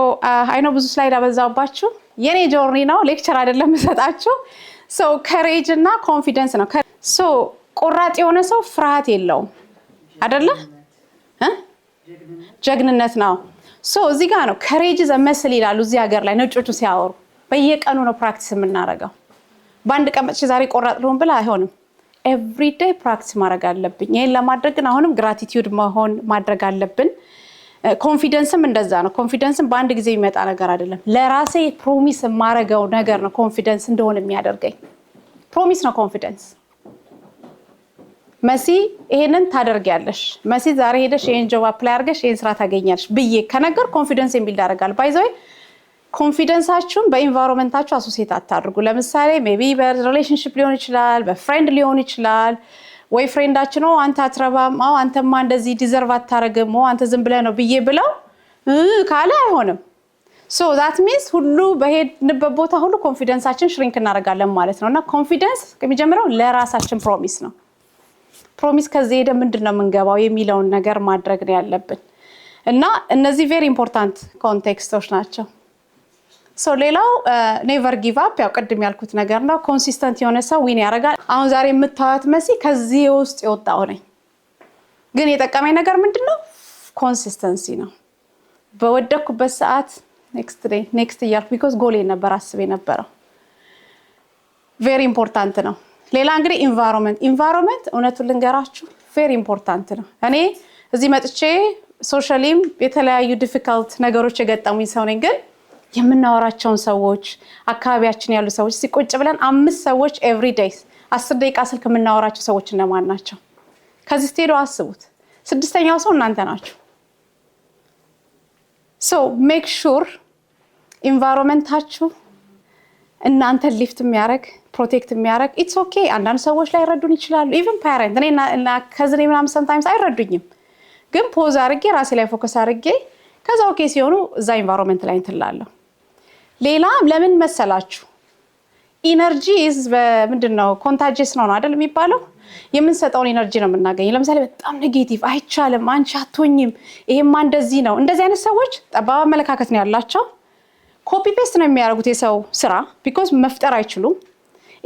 I know ብዙ ስላይድ አበዛውባችሁ የኔ ጆርኒ ነው ሌክቸር አይደለም መሰጣችሁ so courage እና confidence ነው so ቆራጥ የሆነ ሰው ፍርሃት የለውም አይደለ ጀግንነት ነው so እዚህ ጋር ነው courage is a muscle ይላሉ እዚህ ሀገር ላይ ነጮቹ ሲያወሩ በየቀኑ ነው ፕራክቲስ የምናደርገው በአንድ ቀን መጥቼ ዛሬ ቆራጥ ልሆን ብላ አይሆንም every day practice ማድረግ አለብኝ ይሄን ለማድረግ ግን አሁንም gratitude ማድረግ አለብን ኮንፊደንስም እንደዛ ነው ኮንፊደንስም በአንድ ጊዜ የሚመጣ ነገር አይደለም ለራሴ ፕሮሚስ ማረጋው ነገር ነው ኮንፊደንስ እንደሆነ የሚያደርገኝ ፕሮሚስ ነው ኮንፊደንስ መሲ ይሄንን ታደርጊያለሽ መሲ ዛሬ ሄደሽ ይሄን ጆብ አፕላይ አድርገሽ ይሄን ስራ ታገኛለሽ ብዬ ከነገር ኮንፊደንስ የሚል ያደርጋል ባይዘው ኮንፊደንሳችሁን በኢንቫይሮንመንታችሁ አሶሲየት አታድርጉ ለምሳሌ ሜቢ በሪሌሽንሺፕ ሊሆን ይችላል በፍሬንድ ሊሆን ይችላል ወይ ፍሬንዳችን ነው አንተ አትረባም አንተማ እንደዚህ ዲዘርቭ አታረግም አንተ ዝም ብለህ ነው ብዬ ብለው ካለ አይሆንም so that means ሁሉ በሄድንበት ቦታ ሁሉ ኮንፊደንሳችን ሽሪንክ እናደርጋለን ማለት ነውና ኮንፊደንስ ከመጀመሪያው ለራሳችን ፕሮሚስ ነው ፕሮሚስ ከዚህ ሄደ ምንድነው መንገባው የሚለውን ነገር ማድረግ ነው ያለብን እና እነዚህ ቬሪ ኢምፖርታንት ኮንቴክስቶች ናቸው so ሌላው never give up ያው ቀድም ያልኩት ነገር ነው ኮንሲስተንት የሆነ ሰው ዊን ያደርጋል አሁን ዛሬ የምታዩት መሲ ከዚህ ውስጥ የወጣው ነኝ ግን የጠቀመኝ ነገር ምንድነው ኮንሲስተንሲ ነው በወደኩበት ሰዓት next እያልኩ because ጎሌ ነበር አስቤ ነበረው very important ነው ሌላ እንግዲህ environment እውነቱን ልንገራችሁ very important ነው እኔ እዚህ መጥቼ ሶሻሊም የተለያዩ difficult ነገሮች የገጠሙኝ ሰው ነኝ ግን የምናወራቸውን ሰዎች አካባቢያችን ያሉ ሰዎች ሲቆጭ ብለን 5 ሰዎች every day 10 ደቂቃ ስልክ የምናወራቸው ሰዎች እነማን ናቸው ከዚህ ስትሄዱ አስቡት ስድስተኛው ሰው እናንተ ናችሁ so make sure environmentaችሁ እናንተ ሊፍት የሚያረግ ፕሮቴክት የሚያረግ it's okay አንዳንድ ሰዎች ላይ ረዱን ይችላሉ even parent እኔና ከዝኔ ምናምን sometimes አይረዱኝም ግን ፖዝ አድርጌ ራሴ ላይ ፎከስ አድርጌ ከዛ ኦኬ ሲሆኑ እዛ environment ላይ እንትላለሁ ሌላ ለምን መሰላችሁ ኢነርጂ is ምንድነው ኮንታጂየስ ነው አይደል የሚባለው የምንሰጠውን ኢነርጂ ነው የምናገኘው ለምሳሌ በጣም ኔጌቲቭ አይቻልም አንቺ አትሆኝም ይሄማ እንደዚህ ነው እንደዚህ አይነት ሰዎች ጠባብ አመለካከት ነው ያላቸው ኮፒ ፔስት ነው የሚያደርጉት የሰው ስራ because መፍጠር አይችሉም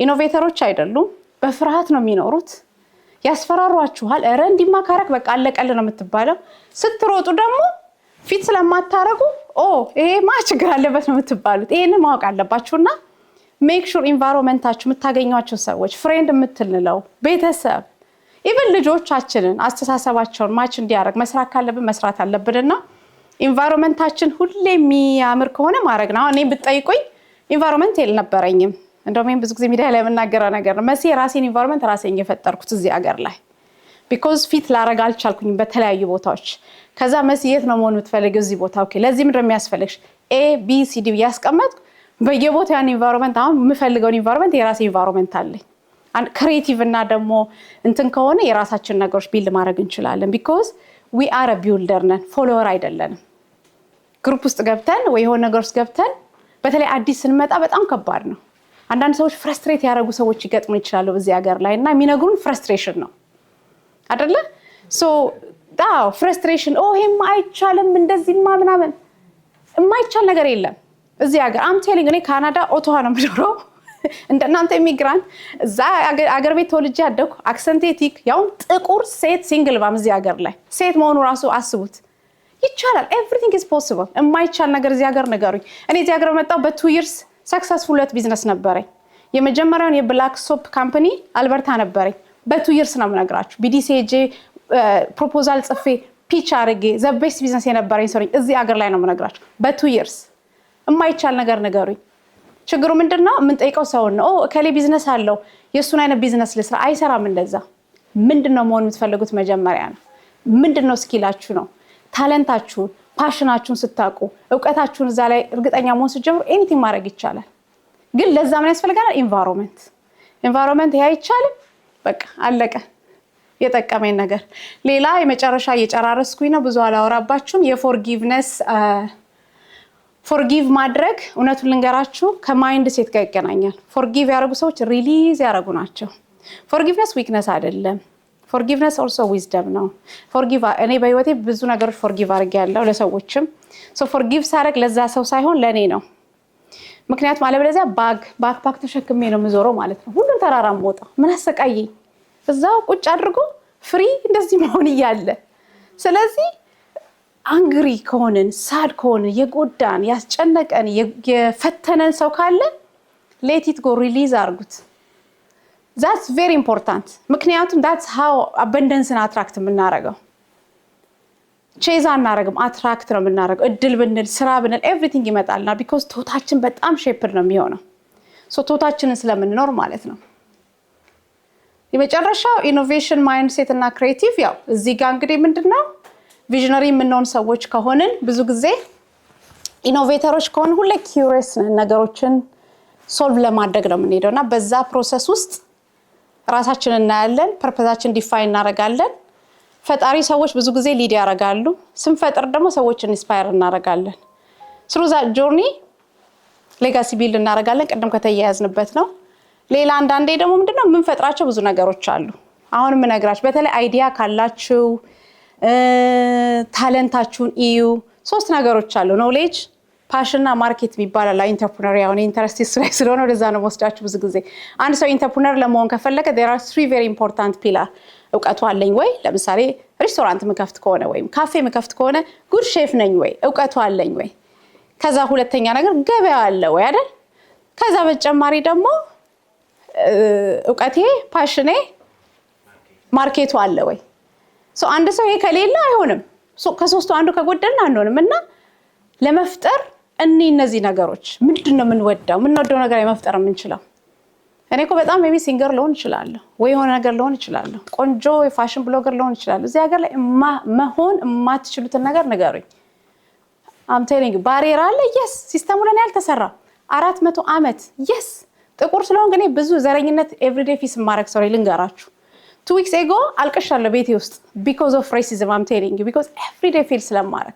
ኢኖቬተሮች አይደሉም በፍርሃት ነው የሚኖሩት ያስፈራሯችኋል እረ እንዲማ ካረክ በቃ አለቀል ነው የምትባለው ስትሮጡ ደግሞ ፊት ስለማታረጉ ይሄ ችግር አለበት ነው የምትባሉት ይሄንን ማወቅ አለባችሁና make sure environmentaችሁ የምታገኙአቸው ሰዎች ፍሬንድ የምትልለው ቤተሰብ even ልጆቻችንን አስተሳሰባቸውን ማች እንዲያረግ መስራት ካለብን መስራት አለብንና environmentaችን ሁሌ የሚያምር ከሆነ ማድረግ ነው እኔ ብትጠይቁኝ environment የልነበረኝም እንደውም ብዙ ጊዜ ሚዲያ ላይ የምናገረው ነገር ነው መሲ ራሴን environment ራሴን የፈጠርኩት እዚህ ሀገር ላይ because ፊት ላረጋ አልቻልኩኝ በተለያዩ ቦታዎች ከዛ መሲ የት ነው መሆን የምትፈልጊው እዚህ ቦታ ኦኬ ለዚህ ምንድነው የሚያስፈልግሽ A B C D ያስቀመጥ በየቦታው ያን environment አሁን የምፈልገው environment የራሴ environment አለኝ and creative እና ደግሞ እንትን ከሆነ የራሳችን ነገሮች ቢልድ ማድረግ እንችላለን because we are a builder ነን follower አይደለንም ግሩፕ ውስጥ ገብተን ወይ የሆነ ነገር ውስጥ ገብተን በተለይ አዲስ ስንመጣ በጣም ከባድ ነው አንዳንድ ሰዎች ፍረስትሬት ያደረጉ ሰዎች ይገጥሙ ይችላሉ በዚህ ሀገር ላይ እና የሚነግሩን ፍረስትሬሽን ነው አይደለ? ሶ ዳው ፍረስትሬሽን ይሄማ አይቻልም እንደዚህማ ምናምን የማይቻል ነገር የለም እዚህ ሀገር። አም ቴሊንግ እኔ ካናዳ ኦቶዋ ነው የምኖረው እንደናንተ ኢሚግራንት እዛ አገር ቤት ተወልጄ ያደኩ አክሰንቴቲክ ያው ጥቁር ሴት ሲንግል ማም እዚህ ሀገር ላይ ሴት መሆኑ ራሱ አስቡት። ይቻላል ኤቭሪቲንግ ኢዝ ፖሲብል። የማይቻል ነገር እዚህ ሀገር ንገሩኝ። እኔ እዚህ ሀገር መጣሁ በ2 years ሰክሰስፉል ቢዝነስ ነበረኝ። የመጀመሪያውን የብላክ ሶፕ ካምፓኒ አልበርታ ነበረኝ በ2 years ነው የምነግራችሁ። ቢዲሲጄ ፕሮፖዛል ጽፌ ፒች አድርጌ ዘ ቤስት ቢዝነስ የነበረኝ ሰው ነኝ እዚህ ሀገር ላይ ነው የምነግራችሁ በ2 years። የማይቻል ነገር ንገሩኝ። ችግሩ ምንድነው? የምንጠይቀው ሰው ነው ከሌ ቢዝነስ አለው የሱን አይነት ቢዝነስ ልስራ አይሰራም እንደዛ። ምንድነው መሆን የምትፈልጉት መጀመሪያ ነው። ምንድነው ስኪላችሁ ነው ታለንታችሁን ፓሽናችሁን ስታውቁ ዕውቀታችሁን እዛ ላይ እርግጠኛ መሆን ስትጀምሩ ኤኒቲንግ ማድረግ ይቻላል። ግን ለዛ ምን ያስፈልጋል? ኢንቫይሮንመንት ይሄ አይቻልም በቃ አለቀ። የጠቀመኝ ነገር ሌላ የመጨረሻ እየጨራረስኩኝ ነው ብዙ አላወራባችሁም። የፎርጊቭነስ ፎርጊቭ ማድረግ እውነቱን ልንገራችሁ ከማይንድ ሴት ጋር ይገናኛል። ፎርጊቭ ያደረጉ ሰዎች ሪሊዝ ያደረጉ ናቸው። ፎርጊቭነስ ዊክነስ አይደለም። ፎርጊቭነስ ኦልሶ ዊዝደም ነው። ፎርጊቭ እኔ በህይወቴ ብዙ ነገሮች ፎርጊቭ አድርጌያለሁ ለሰዎችም። ሶ ፎርጊቭ ሳደርግ ለዛ ሰው ሳይሆን ለኔ ነው። ምክንያቱም አለበለዚያ ባክ ተሸክሜ ነው የምዞረው ማለት ነው። ሁሉም ተራራ ወጣ ምን አሰቃየኝ እዛው ቁጭ አድርጎ ፍሪ እንደዚህ መሆን እያለ። ስለዚህ አንግሪ ከሆነን ሳድ ከሆነ የጎዳን ያስጨነቀን የፈተነን ሰው ካለ ሌት ኢት ጎ ሪሊዝ አድርጉት። that's very important ምክንያቱም that's how abundance-ን አትራክት የምናደርገው። ቼዝ አናደርግም አትራክት ነው የምናደርገው። እድል ብንል ስራ ብንል ኤቭሪቲንግ ይመጣልና because ቶታችን በጣም ሼፕድ ነው የሚሆነው። ሶ ቶታችንን ስለምንኖር ማለት ነው። የመጨረሻው ኢኖቬሽን ማይንድሴት እና ክሬቲቭ ያው እዚህ ጋር እንግዲህ ምንድነው ቪዥነሪ የምንሆን ሰዎች ከሆንን ብዙ ጊዜ ኢኖቬተሮች ከሆን ሁሌ ኪዩሪየስ ነን ነገሮችን ሶልቭ ለማድረግ ነው የምንሄደውና በዛ ፕሮሰስ ውስጥ ራሳችንን እናያለን ፐርፐዛችን ዲፋይን እናደርጋለን። ፈጣሪ ሰዎች ብዙ ጊዜ ሊድ ያደርጋሉ። ስንፈጥር ደግሞ ሰዎችን ኢንስፓየር እናደርጋለን። through that journey ሌጋሲ ቢልድ እናደርጋለን። ቀደም ከተያያዝንበት ነው። ሌላ አንዳንዴ ደግሞ ምንድነው የምንፈጥራቸው ብዙ ነገሮች አሉ። አሁን የምነግራችሁ በተለይ አይዲያ ካላችሁ ታለንታችሁን እዩ። 3 ነገሮች አሉ ኖሌጅ ፓሽን እና ማርኬት የሚባላል። ኢንተርፕረነር ያው ኢንተረስት ላይ ስለሆነ ወደዛ ነው ወስዳችሁ ብዙ ጊዜ አንድ ሰው ኢንተርፕረነር ለመሆን ከፈለገ there are 3 very important pillars። ዕውቀቱ አለኝ ወይ? ለምሳሌ ሬስቶራንት መከፍት ከሆነ ወይም ካፌ መከፍት ከሆነ ጉድ ሼፍ ነኝ ወይ? ዕውቀቱ አለኝ ወይ? ከዛ ሁለተኛ ነገር ገበያ አለ ወይ አይደል? ከዛ በተጨማሪ ደግሞ ዕውቀቴ ፓሽኔ ማርኬቱ አለ ወይ? ሶ አንድ ሰው ይሄ ከሌለ አይሆንም። ሶ ከሶስቱ አንዱ ከጎደልን አንሆንም እና ለመፍጠር እነዚህ ነገሮች ምንድነው የምንወደው ነገር የመፍጠር የምንችለው? እኔ እኮ በጣም ሜቢ ሲንገር ልሆን እችላለሁ ወይ የሆነ ነገር ልሆን እችላለሁ፣ ቆንጆ የፋሽን ብሎገር ልሆን እችላለሁ። እዚህ ሀገር ላይ መሆን የማትችሉትን ነገር ንገሩኝ። አም ቴሊንግ ባሪየር አለ። የስ ሲስተሙ ለኔ ያልተሰራ 400 ዓመት የስ ጥቁር ስለሆነ ግን ብዙ ዘረኝነት ኤቭሪዴይ ፊስ ማድረግ ሰው ልንገራችሁ 2 weeks ago አልቀሻለሁ ቤቴ ውስጥ because of racism I'm telling you because every day feel ስለማረግ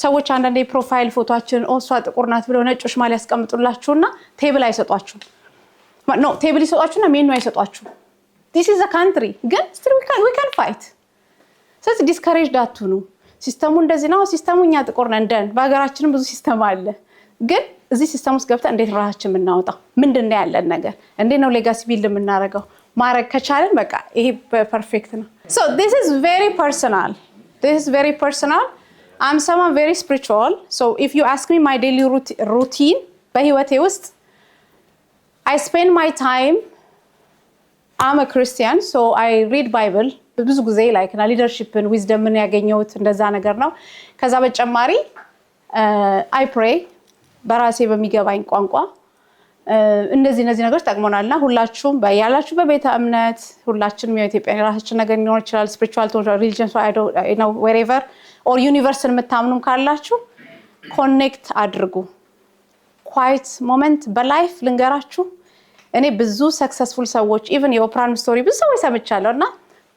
ሰዎች አንዳንዴ ፕሮፋይል ፎቶአችን ኦሷ ጥቁር ናት ብለው ነጮች ማል ያስቀምጡላችሁና ቴብል አይሰጧችሁ ነው ቴብል ይሰጧችሁና ሜኑ አይሰጧችሁ this is a country ግን still we can fight ስለዚህ discouraged አትሁኑ ሲስተሙ እንደዚህ ነው ሲስተሙኛ ጥቁር ነን ደን በአገራችንም ብዙ ሲስተም አለ ግን እዚህ ሲስተም ውስጥ ገብተን እንዴት ራሳችን የምናወጣው ምንድነው ያለን ነገር እንዴት ነው ሌጋሲ ቢልድ የምናረጋው ማረግ ከቻለን በቃ ይሄ ፐርፌክት ነው so this is very personal I'm someone very spiritual so if you ask me my daily routine በህይወቴ ውስጥ I spend my time I'm a Christian so I read Bible ብዙ ጊዜ like na leadership and wisdom ምን ያገኘሁት እንደዛ ነገር ነው ከዛ በተጨማሪ I pray በራሴ በሚገባኝ ቋንቋ እነዚህ ነገሮች ተቀመናልና ሁላችሁም በያላችሁ በቤተ እምነት ሁላችንም የኢትዮጵያ ራሳችን ነገር ሊኖር ይችላል spiritual to religion so I don't you know wherever or universe የምታምኑም ካላችሁ ኮኔክት አድርጉ quiet moment በላይፍ ልንገራችሁ እኔ ብዙ ሰክሰስፉል ሰዎች even የኦፕራን ስቶሪ ብዙ ሰዎች ሰምቻለሁና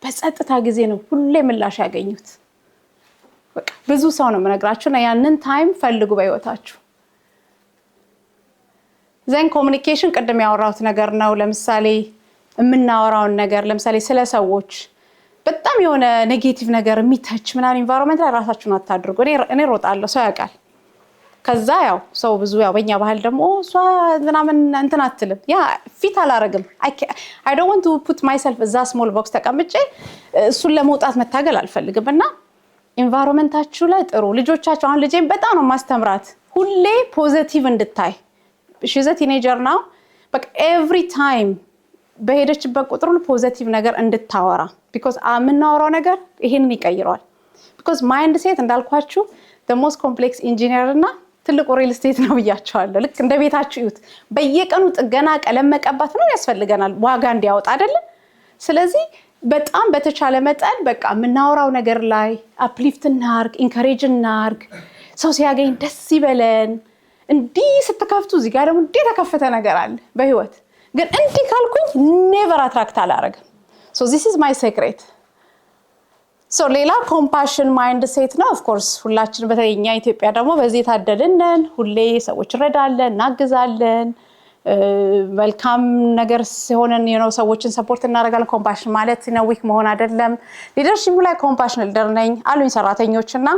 በጸጥታ ጊዜ ነው ሁሌ ምላሽ ያገኙት በቃ ብዙ ሰው ነው የምነግራችሁና ያንን ታይም ፈልጉ በህይወታችሁ ዘን ኮሙኒኬሽን ቀደም ያወራሁት ነገር ነው ለምሳሌ የምናወራውን ነገር ለምሳሌ ስለ ሰዎች በጣም የሆነ ኔጌቲቭ ነገር የሚተች ምናምን ኢንቫይሮንመንት ላይ ራሳችሁን አታድርጉ እኔ ሮጣለሁ ሰው ያውቃል ከዛ ያው ሰው ብዙ ያው በእኛ ባህል ደግሞ እሷ ምናምን እንትን አትልም ያ ፊት አላረግም I don't want to put myself in that small box ተቀምጬ እሱን ለመውጣት መታገል አልፈልግምና ኢንቫይሮንመንታችሁ ላይ ጥሩ ልጆቻችሁ አሁን ልጄን በጣም ነው ማስተምራት ሁሌ ፖዚቲቭ እንድታይ she's a teenager now but every time በሄደችበት ቁጥር ሁሉ ፖዚቲቭ ነገር እንድታወራ because አምናወራው ነገር ይሄንን ይቀይራል because ማይንድ ሴት እንዳልኳችሁ the most complex engineer እና ትልቁ ሪል ስቴት ነው ብያቸዋለሁ ልክ እንደ ቤታችሁ ይሁት በየቀኑ ጥገና ቀለም መቀባት ነው ያስፈልገናል ዋጋ እንዲያወጣ አይደል ስለዚህ በጣም በተቻለ መጠን በቃ ምናወራው ነገር ላይ አፕሊፍት እናርግ ኢንከሬጅ እናርግ ሰው ሲያገኝ ደስ ይበለን እንዲ ስትከፍቱ እዚህ ጋር ደግሞ እንዲ ተከፈተ ነገር አለ በህይወት ግን እንዲ ካልኩኝ ኔቨር አትራክት አላረግም so this is my secret so ሌላ ኮምፓሽን ማይንድ ሴት ነው ኦፍ ኮርስ ሁላችን በተኛ ኢትዮጵያ ደግሞ በዚህ ታደልነን ሁሌ ሰዎች ረዳለን እናግዛለን መልካም ነገር ሲሆነን ሰዎችን ሰፖርት እናደርጋለን ኮምፓሽን ማለት ነው ዊክ መሆን አይደለም ሊደርሺፕ ላይ ኮምፓሽን ሊደር ነኝ አሉኝ ሰራተኞችና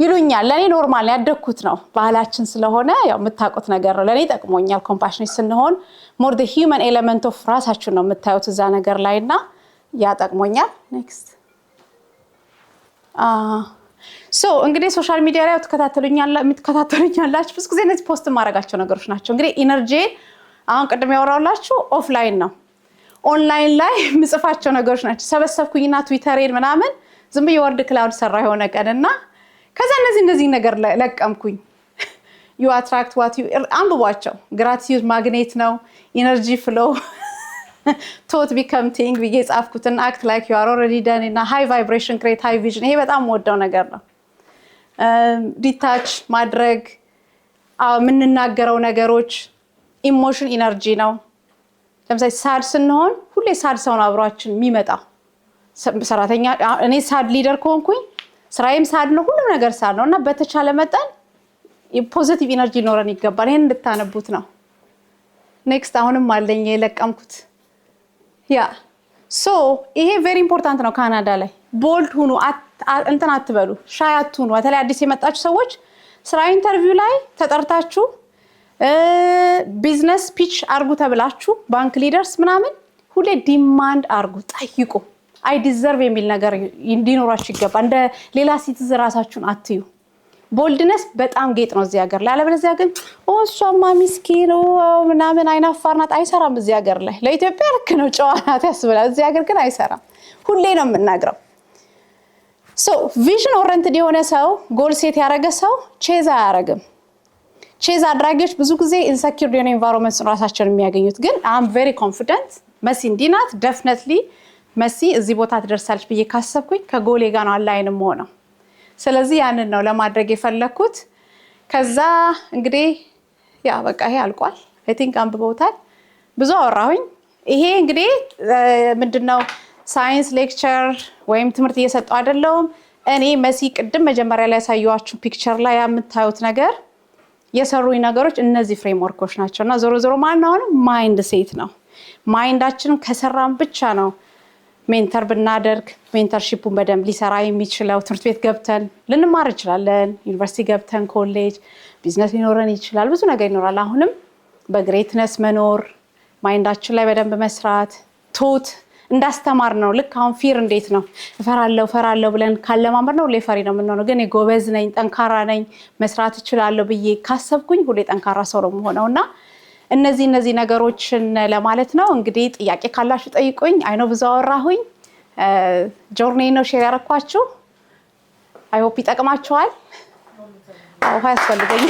ይሉኛል ለኔ ኖርማል ያደኩት ነው ባህላችን ስለሆነ ያው የምታውቁት ነገር ነው ለኔ ጠቅሞኛል ኮምፓሽን ስንሆን more the human element of ራሳችን ነው የምታዩት እዛ ነገር ላይና ያ ጠቅሞኛል next so እንግዲህ ሶሻል ሚዲያ ላይ የምትከታተሉኛላችሁ ብዙ ጊዜ እነዚህ ፖስት ማድረጋቸው ነገሮች ናቸው እንግዲህ ኢነርጂ አሁን ቀደም ያወራውላችሁ ኦፍላይን ነው ኦንላይን ላይ ምጽፋቸው ነገሮች ናቸው ሰበሰብኩኝና ትዊተሬን ምናምን ዝም ብዬ ወርድ ክላውድ ሰራ የሆነ ቀንና ከዛ እነዚህ ነገር ለቀምኩኝ you attract what you አንብቧቸው gratitude magnet ነው energy flow thought become thing ብዬ ጻፍኩትና act like you are already done እና high vibration create high vision ይሄ በጣም ወደው ነገር ነው ዲታች ማድረግ ምንናገረው ነገሮች ኢሞሽን ኢነርጂ ነው ለምሳሌ ሳድ ስንሆን ሁሌ ሳድ ሰውን አብሯችን የሚመጣ ሰራተኛ እኔ ሳድ ሊደር ኮንኩኝ ስራዬም ሳድ ነው ሁሉ ነገር ሳድ ነውና በተቻለ መጠን ፖዚቲቭ ኢነርጂ ኖረን ይገባል ይሄን እንድታነቡት ነው next አሁንም አለኝ የለቀምኩት ያ so ይሄ very important ነው ካናዳ ላይ ቦልድ ሁኑ እንትን አትበሉ ሻይ አትሁኑ በተለይ አዲስ የመጣችሁ ሰዎች ስራ ኢንተርቪው ላይ ተጠርታችሁ ቢዝነስ ፒች አርጉ ተብላችሁ ባንክ ሊደርስ ምናምን ሁሌ ዲማንድ አርጉ ጠይቁ አይ ዲዘርቭ የሚል ነገር እንዲኖራችሁ ይገባል እንደ ሌላ ሲቲዝ ራሳችሁን አትዩ ቦልድነስ በጣም ጌጥ ነው እዚህ ሀገር ላይ አለበለዚያ ግን ኦሷማ ሚስኪን ምናምን አይናፋርናት አይሰራም እዚህ ሀገር ላይ ለኢትዮጵያ ልክ ነው ጨዋናት ያስብላል እዚህ ሀገር ግን አይሰራም ሁሌ ነው የምናገረው so vision oriented የሆነ ሰው ጎል ሴት ያረገ ሰው ቼዝ አያረግም ቼዝ አድራጊዎች ብዙ ጊዜ ኢንሰኪውር የሆነ ኢንቫይሮንመንት ራሳቸውን የሚያገኙት ግን I'm very confident መሲ እንዲናት definitely መሲ እዚህ ቦታ ትደርሳለች ብዬ ካሰብኩኝ ከጎሌ ጋር ነው አላይንም ሆነው ስለዚህ ያንን ነው ለማድረግ የፈለኩት ከዛ እንግዲህ ያ በቃ ይሄ አልቋል I think አንብበውታል ብዙ አወራሁኝ ይሄ እንግዲህ ምንድነው ሳይንስ ሌክቸር ወይም ትምህርት እየሰጠው አይደለም እኔ መሲ ቅድም መጀመሪያ ላይ ያሳየዋችሁ ፒክቸር ላይ የምታዩት ነገር የሰሩኝ ነገሮች እነዚህ ፍሬምወርኮች ናቸውና ዞሮ ማን ነው ማይንድ ሴት ነው ማይንዳችንን ከሰራን ብቻ ነው ሜንተር ብናደርግ ሜንተርሺፑን በደንብ ሊሰራ የሚችለው ትምህርት ቤት ገብተን ልንማር እንችላለን ዩኒቨርሲቲ ገብተን ኮሌጅ ቢዝነስ ሊኖረን ይችላል ብዙ ነገር ይኖራል አሁንም በግሬትነስ መኖር ማይንዳችን ላይ በደንብ መስራት ቶት እንዳስተማር ነው ልክ አሁን ፊር እንዴት ነው ፈራለው ብለን ካለማመር ነው ለፈሪ ነው ምንሆነው ግን ጎበዝ ነኝ ጠንካራ ነኝ መስራት እችላለሁ ብዬ ካሰብኩኝ ሁሌ ጠንካራ ሰው ነው የምሆነውና እነዚህ ነገሮችን ለማለት ነው እንግዲህ ጥያቄ ካላችሁ ጠይቁኝ አይኖ ብዙ አወራሁኝ ጆርኒ ነው ሼር ያረኳችሁ አይ ሆፕ ይጠቅማችኋል አዎ ያስፈልገኝ